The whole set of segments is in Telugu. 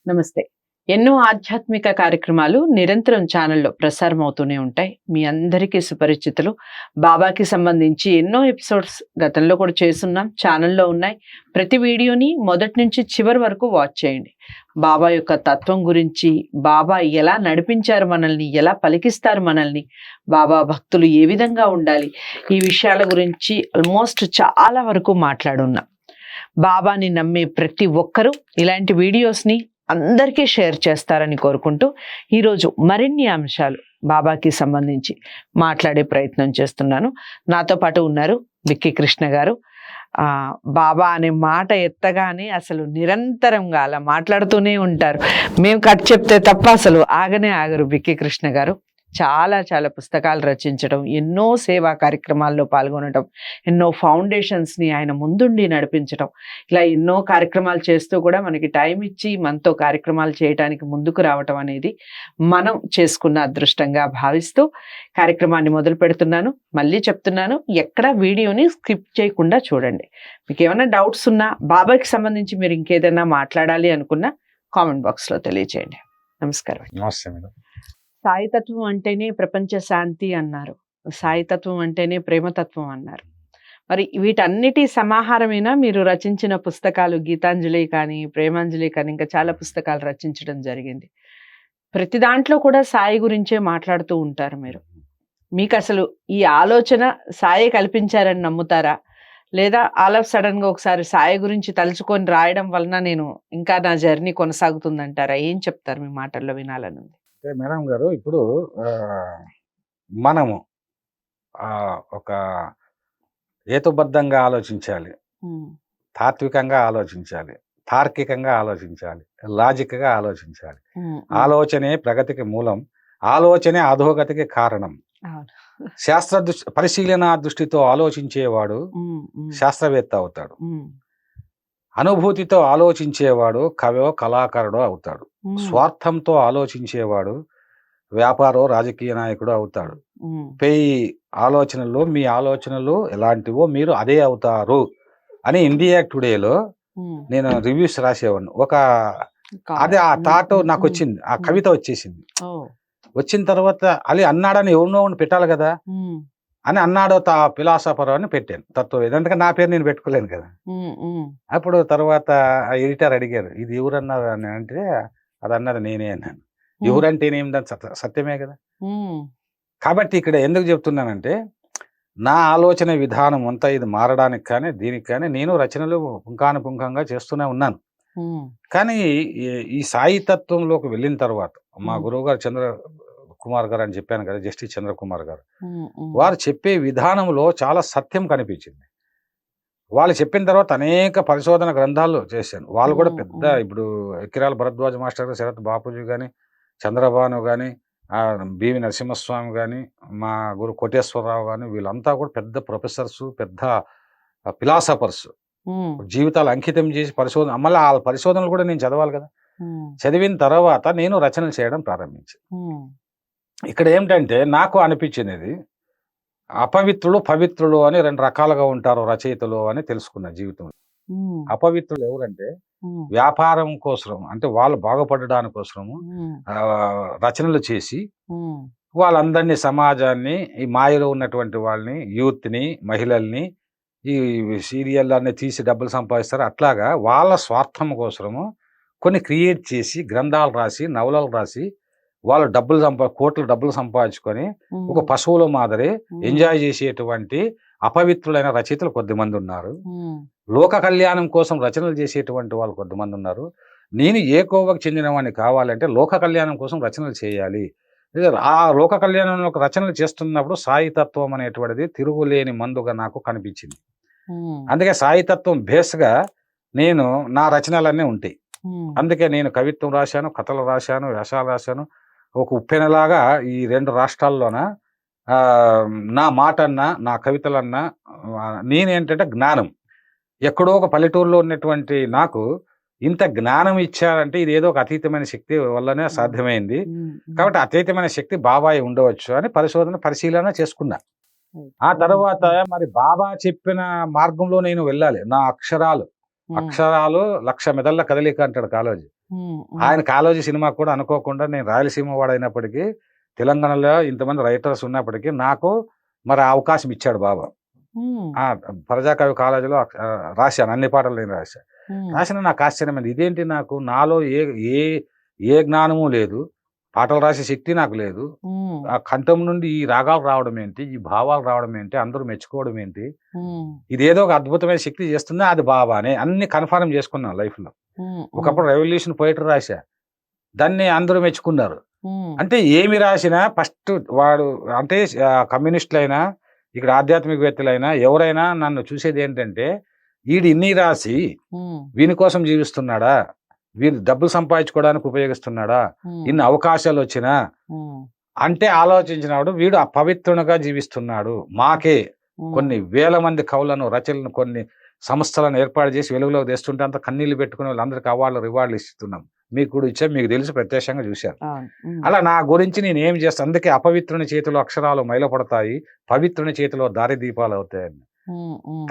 నమస్తే. ఎన్నో ఆధ్యాత్మిక కార్యక్రమాలు నిరంతరం ఛానల్‌లో ప్రసారం అవుతూనే ఉంటాయి. మీ అందరికీ సుపరిచితులు. బాబాకి సంబంధించి ఎన్నో ఎపిసోడ్స్ గతంలో కూడా చేసున్నాం. ఛానల్‌లో ఉన్నాయి. ప్రతి వీడియోని మొదటి నుంచి చివరి వరకు వాచ్ చేయండి. బాబా యొక్క తత్వం గురించి, బాబా ఎలా నడిపించారు మనల్ని, ఎలా పలికిస్తారు మనల్ని, బాబా భక్తులు ఏ విధంగా ఉండాలి, ఈ విషయాల గురించి ఆల్మోస్ట్ చాలా వరకు మాట్లాడున్నాం. బాబాని నమ్మే ప్రతి ఒక్కరూ ఇలాంటి వీడియోస్ని అందరికీ షేర్ చేస్తారని కోరుకుంటూ ఈరోజు మరిన్ని అంశాలు బాబాకి సంబంధించి మాట్లాడే ప్రయత్నం చేస్తున్నాను. నాతో పాటు ఉన్నారు బిక్కి కృష్ణ గారు. బాబా అనే మాట ఎత్తగానే అసలు నిరంతరంగా అలా మాట్లాడుతూనే ఉంటారు. మేము కట్ చెప్తే తప్ప అసలు ఆగనే ఆగరు బిక్కి కృష్ణ గారు. చాలా చాలా పుస్తకాలు రచించడం, ఎన్నో సేవా కార్యక్రమాల్లో పాల్గొనడం, ఎన్నో ఫౌండేషన్స్ని ఆయన ముందుండి నడిపించడం, ఇలా ఎన్నో కార్యక్రమాలు చేస్తూ కూడా మనకి టైం ఇచ్చి మనతో కార్యక్రమాలు చేయడానికి ముందుకు రావటం అనేది మనం చేసుకున్న అదృష్టంగా భావిస్తూ కార్యక్రమాన్ని మొదలు పెడుతున్నాను. మళ్ళీ చెప్తున్నాను, ఎక్కడ వీడియోని స్కిప్ చేయకుండా చూడండి. మీకు ఏమైనా డౌట్స్ ఉన్నా, బాబాకి సంబంధించి మీరు ఇంకేదైనా మాట్లాడాలి అనుకున్నా కామెంట్ బాక్స్లో తెలియజేయండి. నమస్కారం. నమస్తే మేడం. సాయితత్వం అంటేనే ప్రపంచ శాంతి అన్నారు, సాయితత్వం అంటేనే ప్రేమతత్వం అన్నారు. మరి వీటన్నిటి సమాహారమైనా మీరు రచించిన పుస్తకాలు, గీతాంజలి కానీ, ప్రేమాంజలి కానీ, ఇంకా చాలా పుస్తకాలు రచించడం జరిగింది. ప్రతి దాంట్లో కూడా సాయి గురించే మాట్లాడుతూ ఉంటారు మీరు. మీకు అసలు ఈ ఆలోచన సాయి కల్పించారని నమ్ముతారా, లేదా ఆల్ ఆఫ్ సడన్గా ఒకసారి సాయి గురించి తలుచుకొని రాయడం వలన నేను ఇంకా నా జర్నీ కొనసాగుతుందంటారా? ఏం చెప్తారు మీ మాటల్లో వినాలని? మేడం గారు, ఇప్పుడు మనము ఒక హేతుబద్ధంగా ఆలోచించాలి, తాత్వికంగా ఆలోచించాలి, తార్కికంగా ఆలోచించాలి, లాజిక్గా ఆలోచించాలి. ఆలోచనే ప్రగతికి మూలం, ఆలోచనే అధోగతికి కారణం. శాస్త్ర పరిశీలన దృష్టితో ఆలోచించేవాడు శాస్త్రవేత్త అవుతాడు. అనుభూతితో ఆలోచించేవాడు కవో కళాకారుడో అవుతాడు. స్వార్థంతో ఆలోచించేవాడు వ్యాపారో రాజకీయ నాయకుడు అవుతాడు. పేయి ఆలోచనలు, మీ ఆలోచనలు ఎలాంటివో మీరు అదే అవుతారు అని ఇండియా టుడేలో నేను రివ్యూస్ రాసేవాడిని. అదే ఆ థాట్ నాకు వచ్చింది, ఆ కవిత వచ్చేసింది. వచ్చిన తర్వాత అది అన్నాడని ఎవరినో పెట్టాలి కదా అని అన్నాడో ఫిలాసఫర్ అని పెట్టాను, తత్వవేత్త. ఎందుకంటే నా పేరు నేను పెట్టుకోలేను కదా. అప్పుడు తర్వాత ఎడిటర్ అడిగారు, ఇది ఎవరన్నారు అని అంటే, అది అన్నది నేనే అన్నాను. ఎవరంటే ఏమిటని సత్యమే కదా. కాబట్టి ఇక్కడ ఎందుకు చెప్తున్నానంటే, నా ఆలోచన విధానం అంతా ఇది మారడానికి కానీ దీనికి కానీ నేను రచనలు పుంఖానుపుంఖంగా చేస్తూనే ఉన్నాను. కానీ ఈ సాయి తత్వంలోకి వెళ్ళిన తర్వాత మా గురువు గారు చంద్ర కుమార్ గారు అని చెప్పాను కదా, జస్టిస్ చంద్రకుమార్ గారు, వారు చెప్పే విధానంలో చాలా సత్యం కనిపించింది. వాళ్ళు చెప్పిన తర్వాత అనేక పరిశోధన గ్రంథాలు చేశాను. వాళ్ళు కూడా పెద్ద, ఇప్పుడు ఎకిరాల భరద్వాజ మాస్టర్ గారు, శరత్ బాపూజీ కానీ, చంద్రబాను కానీ, బివి నరసింహస్వామి కానీ, మా గురు కోటేశ్వరరావు కానీ, వీళ్ళంతా కూడా పెద్ద ప్రొఫెసర్స్, పెద్ద ఫిలాసఫర్స్. జీవితాలు అంకితం చేసి పరిశోధన, మళ్ళీ ఆ పరిశోధనలు కూడా నేను చదవాలి కదా. చదివిన తర్వాత నేను రచనలు చేయడం ప్రారంభించాను. ఇక్కడ ఏమిటంటే నాకు అనిపించినది, అపవిత్రులు పవిత్రులు అని రెండు రకాలుగా ఉంటారు రచయితలు అని తెలుసుకున్న జీవితంలో. అపవిత్రులు ఎవరంటే వ్యాపారం కోసం, అంటే వాళ్ళు బాగుపడడానికి కోసము రచనలు చేసి వాళ్ళందరినీ, సమాజాన్ని, ఈ మాయలో ఉన్నటువంటి వాళ్ళని, యూత్ని, మహిళల్ని ఈ సీరియల్ అన్నీ తీసి డబ్బులు సంపాదిస్తారు. అట్లాగా వాళ్ళ స్వార్థం కోసము కొన్ని క్రియేట్ చేసి గ్రంథాలు రాసి, నవలలు రాసి, వాళ్ళు కోట్ల డబ్బులు సంపాదించుకొని ఒక పశువుల మాదిరి ఎంజాయ్ చేసేటువంటి అపవిత్రులైన రచయితలు కొద్దిమంది ఉన్నారు. లోక కళ్యాణం కోసం రచనలు చేసేటువంటి వాళ్ళు కొద్దిమంది ఉన్నారు. నేను ఏ కోవకు చెందినవాడిని కావాలంటే లోక కళ్యాణం కోసం రచనలు చేయాలి. ఆ లోక కళ్యాణంలో రచనలు చేస్తున్నప్పుడు సాయితత్వం అనేటువంటిది తిరుగులేని మందుగా నాకు కనిపించింది. అందుకే సాయితత్వం బేస్గా నేను నా రచనలన్నీ ఉంటాయి. అందుకే నేను కవిత్వం రాశాను, కథలు రాశాను, వ్యాసాలు రాశాను. ఒక ఉప్పెనలాగా ఈ రెండు రాష్ట్రాల్లోన నా మాట అన్నా, నా కవితలన్నా, నేనేంటంటే జ్ఞానం, ఎక్కడో ఒక పల్లెటూరులో ఉన్నటువంటి నాకు ఇంత జ్ఞానం ఇచ్చారంటే ఇది ఏదో ఒక అతీతమైన శక్తి వల్లనే సాధ్యమైంది. కాబట్టి అతీతమైన శక్తి బాబాయి ఉండవచ్చు అని పరిశీలన చేసుకున్నా. ఆ తర్వాత మరి బాబా చెప్పిన మార్గంలో నేను వెళ్ళాలి. నా అక్షరాలు 1,00,000 మెదళ్ళ కదలిక అంటాడు కాళోజీ. ఆయన కాళోజీ సినిమా కూడా అనుకోకుండా నేను రాయలసీమ వాడైనప్పటికీ తెలంగాణలో ఇంతమంది రైటర్స్ ఉన్నప్పటికీ నాకు మరి ఆ అవకాశం ఇచ్చాడు బాబా. ప్రజాకవి కాలేజీలో రాశాను, అన్ని పాటలు నేను రాసిన నాకు ఆశ్చర్యమైంది. ఇదేంటి, నాకు నాలో ఏ జ్ఞానము లేదు, పాటలు రాసే శక్తి నాకు లేదు, ఆ కంఠం నుండి ఈ రాగాలు రావడం ఏంటి, ఈ భావాలు రావడం ఏంటి, అందరూ మెచ్చుకోవడం ఏంటి, ఇదేదో ఒక అద్భుతమైన శక్తి చేస్తుందా, అది బాబానే అన్ని కన్ఫర్మ్ చేసుకున్నాను లైఫ్ లో. ఒకప్పుడు రెవల్యూషన్ పోయిటరీ రాశా, దాన్ని అందరూ మెచ్చుకున్నారు. అంటే ఏమి రాసినా ఫస్ట్ వాడు అంటే కమ్యూనిస్టులైనా ఇక్కడ ఆధ్యాత్మికవేత్తలైనా ఎవరైనా నన్ను చూసేది ఏంటంటే, వీడు ఇన్ని రాసి వీని కోసం జీవిస్తున్నాడా, వీరు డబ్బులు సంపాదించుకోవడానికి ఉపయోగిస్తున్నాడా, ఇన్ని అవకాశాలు వచ్చినా అంటే ఆలోచించినాడు వీడు అపవిత్రునిగా జీవిస్తున్నాడు. మాకే కొన్ని వేల మంది కవులను రచనలను కొన్ని సంస్థలను ఏర్పాటు చేసి వెలుగులోకి తెస్తుంటే అంత కన్నీళ్లు పెట్టుకుని వాళ్ళందరికీ అవార్డులు రివార్డులు ఇస్తున్నాం. మీకు కూడా ఇచ్చా, మీకు తెలుసు, ప్రత్యక్షంగా చూశారు. అలా నా గురించి నేను ఏం చేస్తాను, అందుకే అపవిత్రుని చేతిలో అక్షరాలు మైలపడతాయి, పవిత్రుని చేతిలో దారి దీపాలు అవుతాయని.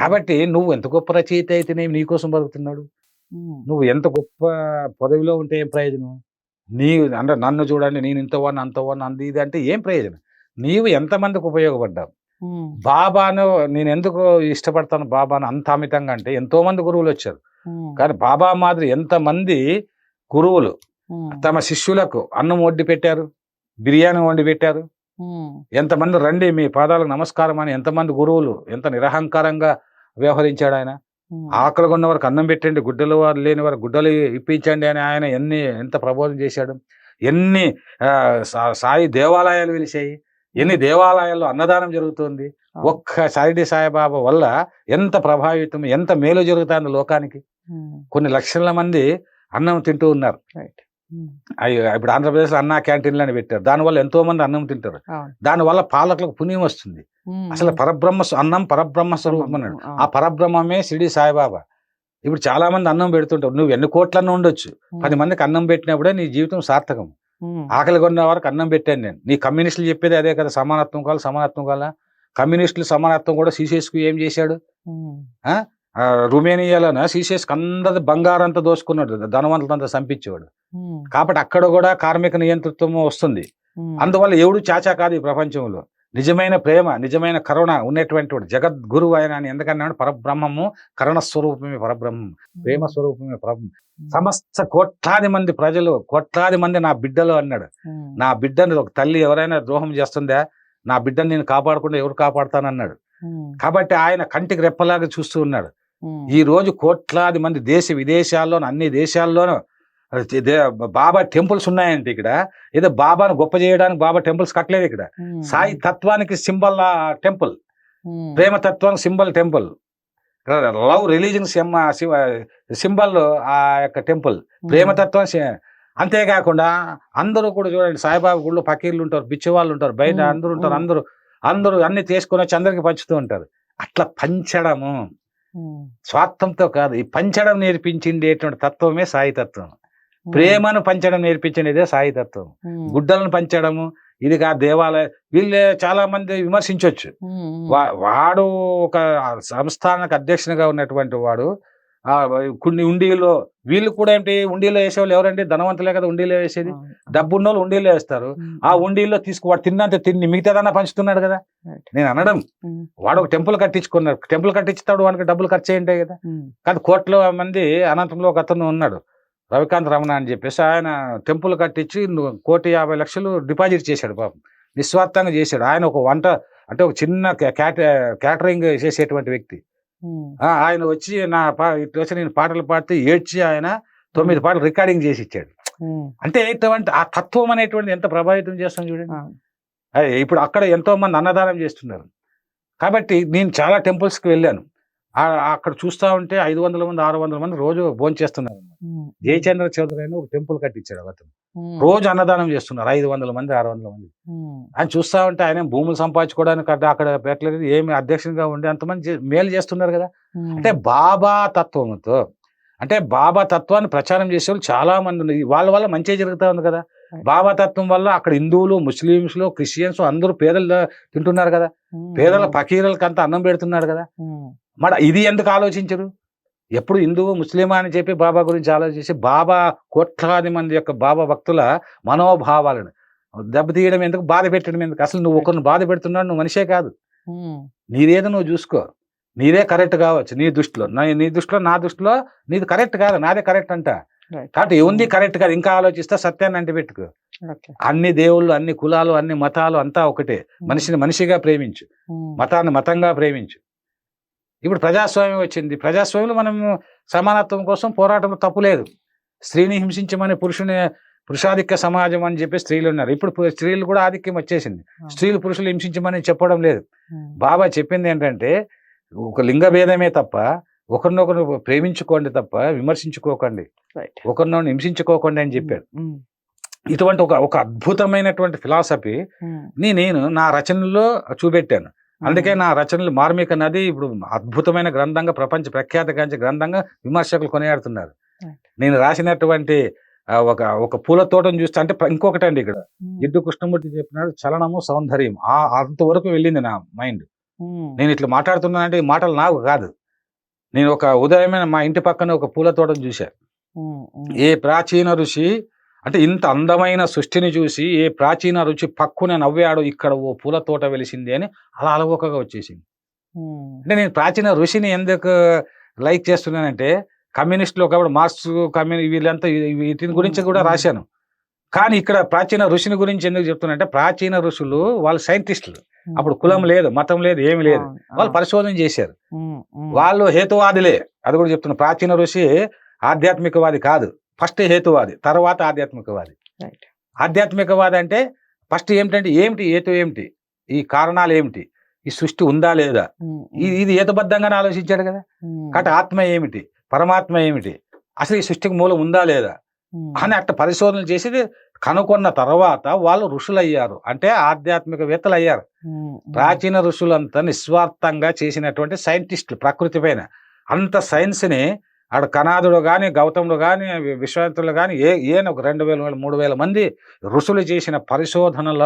కాబట్టి నువ్వు ఎంత గొప్ప రచయిత అయితేనే నీకోసం బతుకుతున్నాడు, నువ్వు ఎంత గొప్ప పదవిలో ఉంటే ఏం ప్రయోజనం, అంటే నన్ను చూడండి నేను ఇంతవాడిని అంతవాడిని అంది ఇది అంటే ఏం ప్రయోజనం, నీవు ఎంతమందికి ఉపయోగపడ్డావు. బాబాను నేను ఎందుకు ఇష్టపడతాను బాబాను అంత అమితంగా అంటే, ఎంతో మంది గురువులు వచ్చారు, కానీ బాబా మాదిరి ఎంతమంది గురువులు తమ శిష్యులకు అన్నం వండి పెట్టారు, బిర్యానీ వండి పెట్టారు, ఎంతమంది రండి మీ పాదాలకు నమస్కారం అని ఎంతమంది గురువులు ఎంత నిరహంకారంగా వ్యవహరించాడు ఆయన. ఆకలి ఉన్న వారికి అన్నం పెట్టండి, గుడ్డలు వారు లేని వారు గుడ్డలు ఇప్పించండి అని ఆయన ఎంత ప్రబోధం చేశాడు. ఎన్ని సాయి దేవాలయాలు వెలిసాయి, ఎన్ని దేవాలయాల్లో అన్నదానం జరుగుతుంది. ఒక్క షిరిడి సాయిబాబా వల్ల ఎంత ప్రభావితం, ఎంత మేలు జరుగుతుంది లోకానికి. కొన్ని లక్షల మంది అన్నం తింటూ ఉన్నారు. ఇప్పుడు ఆంధ్రప్రదేశ్ లో అన్నా క్యాంటీన్లు అని పెట్టారు, దానివల్ల ఎంతో మంది అన్నం తింటారు, దానివల్ల పాలకులకు పుణ్యం వస్తుంది. అసలు పరబ్రహ్మ అన్నం పరబ్రహ్మ స్వరూపం అన్నాడు, ఆ పరబ్రహ్మమే షిరిడి సాయిబాబా. ఇప్పుడు చాలా మంది అన్నం పెడుతుంటారు, నువ్వు ఎన్ని కోట్లన్నా ఉండొచ్చు, 10 మందికి అన్నం పెట్టినప్పుడే నీ జీవితం సార్థకం. ఆకలి కొన్న వారికి అన్నం పెట్టాను నేను. నీ కమ్యూనిస్టులు చెప్పేది అదే కదా, సమానత్వం కావాలి సమానత్వం కావాలా. కమ్యూనిస్టులు సమానత్వం కూడా సీసేసుకు ఏం చేశాడు, రుమేనియాలోన సీసేసుకు అందరి బంగారంతా దోసుకున్నాడు, ధనవంతులంతా చంపించేవాడు. కాబట్టి అక్కడ కూడా కార్మిక నియంతృత్వం వస్తుంది. అందువల్ల ఎవడు చాచా కాదు ఈ ప్రపంచంలో. నిజమైన ప్రేమ, నిజమైన కరుణ ఉన్నటువంటి వాడు జగద్గురువు ఆయన అని ఎందుకన్నాడు, పరబ్రహ్మము కరుణ స్వరూపమే పరబ్రహ్మం, ప్రేమ స్వరూపమే పరబ్రహ్మం. సమస్త కోట్లాది మంది ప్రజలు, కోట్లాది మంది నా బిడ్డలు అన్నాడు. నా బిడ్డని ఒక తల్లి ఎవరైనా ద్రోహం చేస్తుందా, నా బిడ్డని నేను కాపాడకుండా ఎవరు కాపాడుతానన్నాడు. కాబట్టి ఆయన కంటికి రెప్పలాగా చూస్తూ ఉన్నాడు. ఈ రోజు కోట్లాది మంది దేశ విదేశాల్లోనూ అన్ని దేశాల్లోనూ బాబా టెంపుల్స్ ఉన్నాయంటే, ఇక్కడ ఏదో బాబాను గొప్ప చేయడానికి బాబా టెంపుల్స్ కట్టలేదు. ఇక్కడ సాయి తత్వానికి సింబల్ టెంపుల్, ప్రేమ తత్వానికి symbol temple, love religion symbol ఆ యొక్క టెంపుల్, ప్రేమతత్వం. అంతేకాకుండా అందరూ కూడా చూడండి, సాయిబాబా గుళ్ళు ఫకీర్లు ఉంటారు, బిచ్చవాళ్ళు ఉంటారు, బయట అందరూ ఉంటారు, అందరూ అన్ని తీసుకొని వచ్చి అందరికి పంచుతూ ఉంటారు. అట్లా పంచడము స్వార్థంతో కాదు, ఈ పంచడం నేర్పించిండేటువంటి తత్వమే సాయి తత్వం. ప్రేమను పంచడం నేర్పించినదే సాయి తత్వం. గుడ్డలను పంచడము ఇది కాదు. దేవాలయ వీళ్ళే చాలా మంది విమర్శించవచ్చు, వాడు ఒక సంస్థానానికి అధ్యక్షునిగా ఉన్నటువంటి వాడు కొన్ని ఉండిలో, వీళ్ళు కూడా ఏంటి ఉండిలో వేసేవాళ్ళు ఎవరంటే ధనవంతులే కదా ఉండిలో వేసేది, డబ్బున్న వాళ్ళు ఉండిలో వేస్తారు. ఆ ఉండిలో వాడు తిన్నంత తిని మిగతాదన్నా పంచుతున్నాడు కదా. నేను అనడం, వాడు ఒక టెంపుల్ కట్టించుకున్నాడు, టెంపుల్ కట్టించుతాడు, వాడికి డబ్బులు ఖర్చు ఏంటాయి కదా. కానీ కోట్ల మంది అనంతంలో ఒక అతను ఉన్నాడు, రవికాంత్ రమణ అని చెప్పేసి, ఆయన టెంపుల్ కట్టించి 1,50,00,000 డిపాజిట్ చేశాడు. పాపం నిస్వార్థంగా చేశాడు. ఆయన ఒక వంట అంటే ఒక చిన్న క్యాటరింగ్ చేసేటువంటి వ్యక్తి. ఆయన వచ్చి ఇట్లా వచ్చి నేను పాటలు పాడితే ఏడ్చి ఆయన 9 పాటలు రికార్డింగ్ చేసి ఇచ్చాడు. అంటే ఇటువంటి ఆ తత్వం అనేటువంటి ఎంత ప్రభావితం చేస్తాం చూడండి. ఇప్పుడు అక్కడ ఎంతో మంది అన్నదానం చేస్తున్నారు. కాబట్టి నేను చాలా టెంపుల్స్కి వెళ్ళాను, అక్కడ చూస్తా ఉంటే 500 మంది 600 మంది రోజు భోజనం చేస్తున్నారు. జయచంద్ర చౌదరి అని ఒక టెంపుల్ కట్టించాడు అతను, రోజు అన్నదానం చేస్తున్నారు 500 మంది 600 మంది. ఆయన చూస్తా ఉంటే ఆయన భూములు సంపాదించుకోవడానికి అక్కడ పెట్టలేదు, ఏమి అధ్యక్షునిగా ఉండి అంతమంది మేలు చేస్తున్నారు కదా. అంటే బాబా తత్వంతో, అంటే బాబా తత్వాన్ని ప్రచారం చేసే వాళ్ళు చాలా మంది ఉన్నారు. వాళ్ళ వల్ల మంచి జరుగుతూ ఉంది కదా. బాబా తత్వం వల్ల అక్కడ హిందువులు, ముస్లింలు, క్రిస్టియన్స్ అందరూ పేదలు తింటున్నారు కదా, పేదల ఫకీరులకు అంతా అన్నం పెడుతున్నారు కదా. మరి ఇది ఎందుకు ఆలోచించరు? ఎప్పుడు హిందువు ముస్లిమా అని చెప్పి బాబా గురించి ఆలోచించి బాబా కోట్లాది మంది యొక్క బాబా భక్తుల మనోభావాలను దెబ్బతీయడం ఎందుకు, బాధ పెట్టడం ఎందుకు? అసలు నువ్వు ఒకరిని బాధ పెడుతున్నాడు, నువ్వు మనిషే కాదు. నీదేదో నువ్వు చూసుకో, నీదే కరెక్ట్ కావచ్చు నీ దృష్టిలో, నీ దృష్టిలో నా దృష్టిలో నీది కరెక్ట్ కాదు, నాదే కరెక్ట్ అంట. కాబట్టి ఉంది కరెక్ట్ కాదు, ఇంకా ఆలోచిస్తా సత్యాన్ని అంటిపెట్టుకో. అన్ని దేవుళ్ళు, అన్ని కులాలు, అన్ని మతాలు అంతా ఒకటే. మనిషిని మనిషిగా ప్రేమించు, మతాన్ని మతంగా ప్రేమించు. ఇప్పుడు ప్రజాస్వామ్యం వచ్చింది, ప్రజాస్వామ్యంలో మనం సమానత్వం కోసం పోరాటం తప్పులేదు. స్త్రీని హింసించమని పురుషాధిక్య సమాజం అని చెప్పి స్త్రీలు ఉన్నారు. ఇప్పుడు స్త్రీలు కూడా ఆధిక్యం వచ్చేసింది. స్త్రీలు పురుషులు హింసించమని చెప్పడం లేదు. బాబా చెప్పింది ఏంటంటే ఒక లింగ భేదమే తప్ప ఒకరినొకరు ప్రేమించుకోండి తప్ప విమర్శించుకోకండి, ఒకరినొకరు హింసించుకోకండి అని చెప్పాడు. ఇటువంటి ఒక అద్భుతమైనటువంటి ఫిలాసఫీ నేను నా రచనల్లో చూపెట్టాను. అందుకే నా రచనలు మార్మిక నది ఇప్పుడు అద్భుతమైన గ్రంథంగా, ప్రపంచ ప్రఖ్యాతగాంచే గ్రంథంగా విమర్శకులు కొనియాడుతున్నారు. నేను రాసినటువంటి ఒక పూల తోటను చూస్తే, అంటే ఇంకొకటి అండి, ఇక్కడ జిడ్డు కృష్ణమూర్తి చెప్పినాడు చలనము సౌందర్యం, అంతవరకు వెళ్ళింది నా మైండ్. నేను ఇట్లా మాట్లాడుతున్నానంటే ఈ మాటలు నాకు కాదు. నేను ఒక ఉదయమైన మా ఇంటి పక్కన ఒక పూల తోటను చూశా. ఏ ప్రాచీన ఋషి అంటే ఇంత అందమైన సృష్టిని చూసి ఏ ప్రాచీన రుచి పక్కున నవ్వాడు, ఇక్కడ ఓ పూల తోట వెలిసింది అని అలా అలవోకగా వచ్చేసింది. అంటే నేను ప్రాచీన ఋషిని ఎందుకు లైక్ చేస్తున్నానంటే, కమ్యూనిస్టులు ఒకప్పుడు మార్క్స్ వీళ్ళంతా వీటిని గురించి కూడా రాశాను. కానీ ఇక్కడ ప్రాచీన ఋషిని గురించి ఎందుకు చెప్తున్నా, ప్రాచీన ఋషులు వాళ్ళు సైంటిస్టులు. అప్పుడు కులం లేదు, మతం లేదు, ఏమి లేదు. వాళ్ళు పరిశోధన చేశారు. వాళ్ళు హేతువాదులే. అది కూడా చెప్తున్నా, ప్రాచీన ఋషి ఆధ్యాత్మికవాది కాదు, ఫస్ట్ హేతువాది, తర్వాత ఆధ్యాత్మికవాది. ఆధ్యాత్మికవాది అంటే ఫస్ట్ ఏమిటంటే ఏమిటి హేతు, ఏమిటి ఈ కారణాలు, ఏమిటి ఈ సృష్టి ఉందా లేదా, ఇది హేతుబద్ధంగానే ఆలోచించాడు కదా. కాబట్టి ఆత్మ ఏమిటి, పరమాత్మ ఏమిటి, అసలు ఈ సృష్టికి మూలం ఉందా లేదా అని అట్లా పరిశోధనలు చేసి కనుక్కున్న తర్వాత వాళ్ళు ఋషులయ్యారు, అంటే ఆధ్యాత్మికవేత్తలు అయ్యారు. ప్రాచీన ఋషులంతా నిస్వార్థంగా చేసినటువంటి సైంటిస్టులు. ప్రకృతి పైన అంత సైన్స్ని ఆడ కనాదుడు కానీ, గౌతముడు కానీ, విశ్వామిత్రులు కానీ, ఒక 2000 3000 మంది ఋషులు చేసిన పరిశోధనల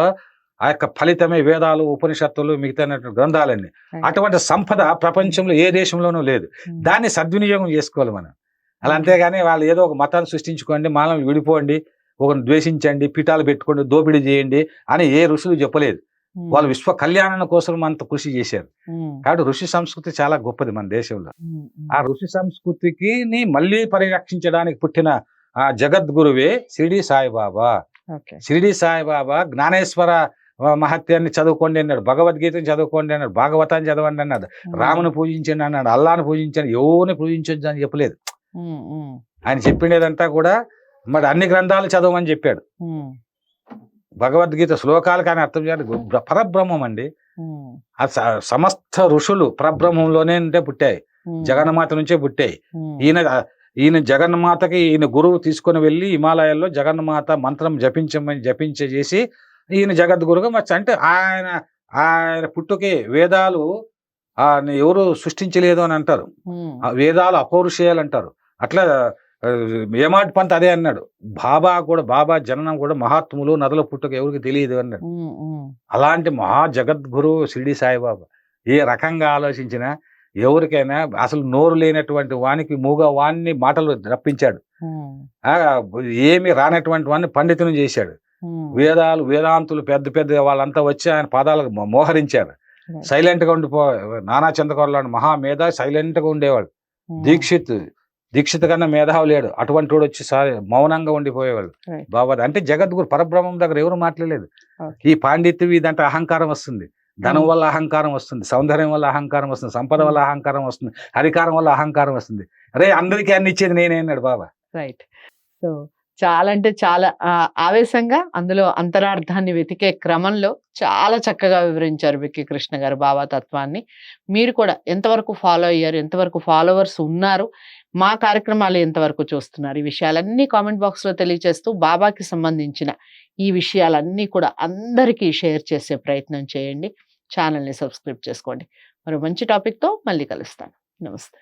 ఆ యొక్క ఫలితమే వేదాలు, ఉపనిషత్తులు, మిగతా గ్రంథాలన్నీ. అటువంటి సంపద ప్రపంచంలో ఏ దేశంలోనూ లేదు. దాన్ని సద్వినియోగం చేసుకోవాలి మనం. అలా అంతేగాని వాళ్ళు ఏదో ఒక మతాన్ని సృష్టించుకోండి, మానవులు విడిపోండి, ఒకరిని ద్వేషించండి, పీఠాలు పెట్టుకోండి, దోపిడీ చేయండి అని ఏ ఋషులు చెప్పలేదు. వాళ్ళు విశ్వ కళ్యాణం కోసం అంత కృషి చేశారు. కాబట్టి ఋషి సంస్కృతి చాలా గొప్పది మన దేశంలో. ఆ ఋషి సంస్కృతికి మళ్ళీ పరిరక్షించడానికి పుట్టిన ఆ జగద్గురువే షిరిడి సాయిబాబా. షిరిడి సాయిబాబా జ్ఞానేశ్వర మహత్యాన్ని చదువుకోండి అన్నాడు, భగవద్గీతను చదువుకోండి అన్నాడు, భాగవతాన్ని చదవండి అన్నాడు, రాముని పూజించండి అన్నాడు, అల్లాని పూజించండి, ఎవరిని పూజించొద్దు అని చెప్పలేదు. ఆయన చెప్పినదంతా కూడా మరి అన్ని గ్రంథాలు చదవమని చెప్పాడు. భగవద్గీత శ్లోకాలు కానీ అర్థం చేయాలి. పరబ్రహ్మం అండి, సమస్త ఋషులు పరబ్రహ్మంలోనే పుట్టాయి, జగన్మాత నుంచే పుట్టాయి. ఈయన జగన్మాతకి ఈయన గురువు తీసుకొని వెళ్ళి హిమాలయాల్లో జగన్మాత మంత్రం జపించేసి ఈయన జగద్గురుగా అంటే ఆయన పుట్టుకే వేదాలు ఎవరు సృష్టించలేదు అని అంటారు, వేదాలు అపౌరుషేయాలు అంటారు. అట్లా ఏమాటి పంత అదే అన్నాడు. బాబా జననం కూడా మహాత్ములు నదుల పుట్టుక ఎవరికి తెలియదు అన్నాడు. అలాంటి మహా జగద్గురు షిరిడి సాయిబాబా ఏ రకంగా ఆలోచించినా ఎవరికైనా అసలు నోరు లేనటువంటి వానికి మూగ వాణ్ణి మాటలు రప్పించాడు, ఏమి రానటువంటి వాడిని పండితుని చేశాడు. వేదాంతులు పెద్ద వాళ్ళంతా వచ్చి ఆయన పాదాలకు మోహరించారు. సైలెంట్ గా నానా చంద్రకౌర్ మహామేధ సైలెంట్ గా ఉండేవాడు. దీక్షిత్ కన్నా మేధావి లేడు, అటువంటి వాడు వచ్చి మౌనంగా ఉండిపోయేవాళ్ళు. బాబా అంటే జగద్గురు పరబ్రహ్మం దగ్గర ఎవరు మాట్లాడలేదు. ఈ పాండిత్యం ఇదంటే అహంకారం వస్తుంది, ధనం వల్ల అహంకారం వస్తుంది, సౌందర్యం వల్ల అహంకారం వస్తుంది, సంపద వల్ల అహంకారం వస్తుంది, అధికారం వల్ల అహంకారం వస్తుంది. అరే అందరికీ అన్ని ఇచ్చేది నేనే అన్నాడు బాబా. రైట్. సో చాలా అంటే చాలా ఆవేశంగా అందులో అంతరార్థాన్ని వెతికే క్రమంలో చాలా చక్కగా వివరించారు విక్కీ కృష్ణ గారు బాబా తత్వాన్ని. మీరు కూడా ఎంతవరకు ఫాలో అయ్యారు, ఎంతవరకు ఫాలోవర్స్ ఉన్నారు, మా కార్యక్రమాలు ఎంతవరకు చూస్తున్నారు, ఈ విషయాలన్నీ కామెంట్ బాక్స్లో తెలియజేస్తూ బాబాకి సంబంధించిన ఈ విషయాలన్నీ కూడా అందరికీ షేర్ చేసే ప్రయత్నం చేయండి. ఛానల్ని సబ్స్క్రైబ్ చేసుకోండి. మరో మంచి టాపిక్తో మళ్ళీ కలుస్తాను. నమస్తే.